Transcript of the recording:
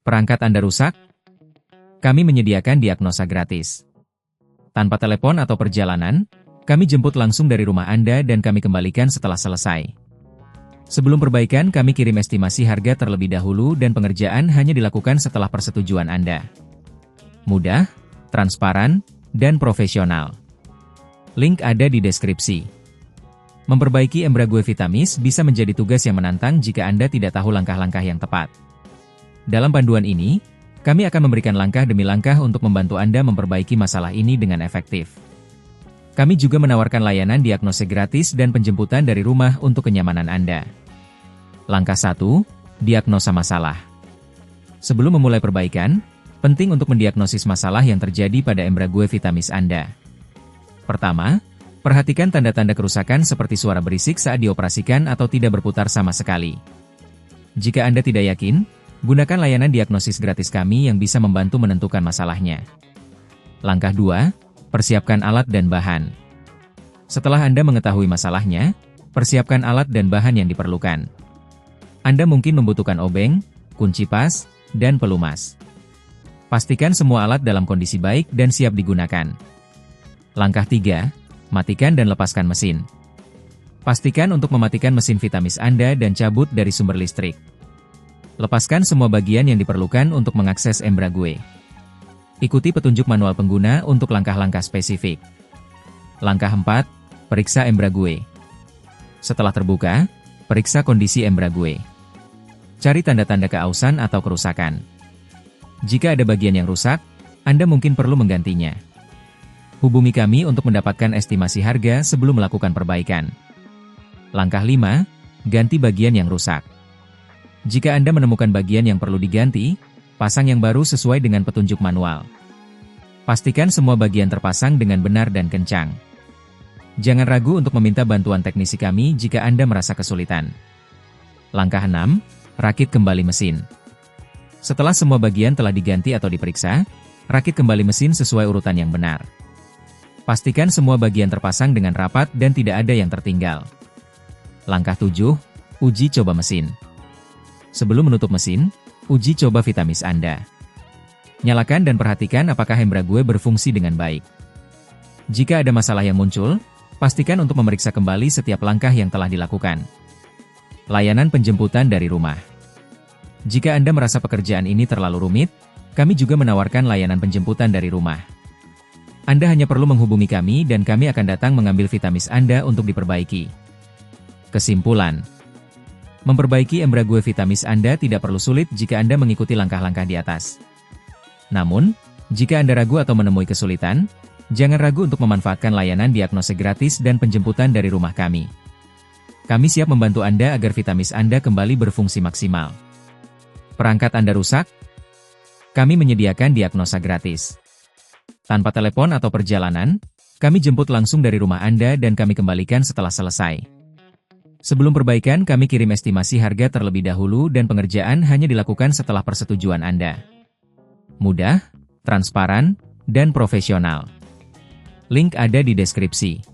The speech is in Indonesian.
Perangkat Anda rusak? Kami menyediakan diagnosa gratis. Tanpa telepon atau perjalanan, kami jemput langsung dari rumah Anda dan kami kembalikan setelah selesai. Sebelum perbaikan, kami kirim estimasi harga terlebih dahulu dan pengerjaan hanya dilakukan setelah persetujuan Anda. Mudah, transparan, dan profesional. Link ada di deskripsi. Memperbaiki embrague Vitamix bisa menjadi tugas yang menantang jika Anda tidak tahu langkah-langkah yang tepat. Dalam panduan ini, kami akan memberikan langkah demi langkah untuk membantu Anda memperbaiki masalah ini dengan efektif. Kami juga menawarkan layanan diagnosa gratis dan penjemputan dari rumah untuk kenyamanan Anda. Langkah 1. Diagnosa masalah. Sebelum memulai perbaikan, penting untuk mendiagnosis masalah yang terjadi pada embrague Vitamix Anda. Pertama, perhatikan tanda-tanda kerusakan seperti suara berisik saat dioperasikan atau tidak berputar sama sekali. Jika Anda tidak yakin, gunakan layanan diagnosis gratis kami yang bisa membantu menentukan masalahnya. Langkah 2. Persiapkan alat dan bahan. Setelah Anda mengetahui masalahnya, persiapkan alat dan bahan yang diperlukan. Anda mungkin membutuhkan obeng, kunci pas, dan pelumas. Pastikan semua alat dalam kondisi baik dan siap digunakan. Langkah 3. Matikan dan lepaskan mesin. Pastikan untuk mematikan mesin Vitamix Anda dan cabut dari sumber listrik. Lepaskan semua bagian yang diperlukan untuk mengakses embrague. Ikuti petunjuk manual pengguna untuk langkah-langkah spesifik. Langkah 4. Periksa embrague. Setelah terbuka, periksa kondisi embrague. Cari tanda-tanda keausan atau kerusakan. Jika ada bagian yang rusak, Anda mungkin perlu menggantinya. Hubungi kami untuk mendapatkan estimasi harga sebelum melakukan perbaikan. Langkah 5. Ganti bagian yang rusak. Jika Anda menemukan bagian yang perlu diganti, pasang yang baru sesuai dengan petunjuk manual. Pastikan semua bagian terpasang dengan benar dan kencang. Jangan ragu untuk meminta bantuan teknisi kami jika Anda merasa kesulitan. Langkah 6. Rakit kembali mesin. Setelah semua bagian telah diganti atau diperiksa, rakit kembali mesin sesuai urutan yang benar. Pastikan semua bagian terpasang dengan rapat dan tidak ada yang tertinggal. Langkah 7. Uji coba mesin. Sebelum menutup mesin, uji coba Vitamix Anda. Nyalakan dan perhatikan apakah embrague berfungsi dengan baik. Jika ada masalah yang muncul, pastikan untuk memeriksa kembali setiap langkah yang telah dilakukan. Layanan penjemputan dari rumah. Jika Anda merasa pekerjaan ini terlalu rumit, kami juga menawarkan layanan penjemputan dari rumah. Anda hanya perlu menghubungi kami dan kami akan datang mengambil Vitamix Anda untuk diperbaiki. Kesimpulan. Memperbaiki embrague Vitamix Anda tidak perlu sulit jika Anda mengikuti langkah-langkah di atas. Namun, jika Anda ragu atau menemui kesulitan, jangan ragu untuk memanfaatkan layanan diagnosa gratis dan penjemputan dari rumah kami. Kami siap membantu Anda agar Vitamix Anda kembali berfungsi maksimal. Perangkat Anda rusak? Kami menyediakan diagnosa gratis. Tanpa telepon atau perjalanan, kami jemput langsung dari rumah Anda dan kami kembalikan setelah selesai. Sebelum perbaikan, kami kirim estimasi harga terlebih dahulu dan pengerjaan hanya dilakukan setelah persetujuan Anda. Mudah, transparan, dan profesional. Link ada di deskripsi.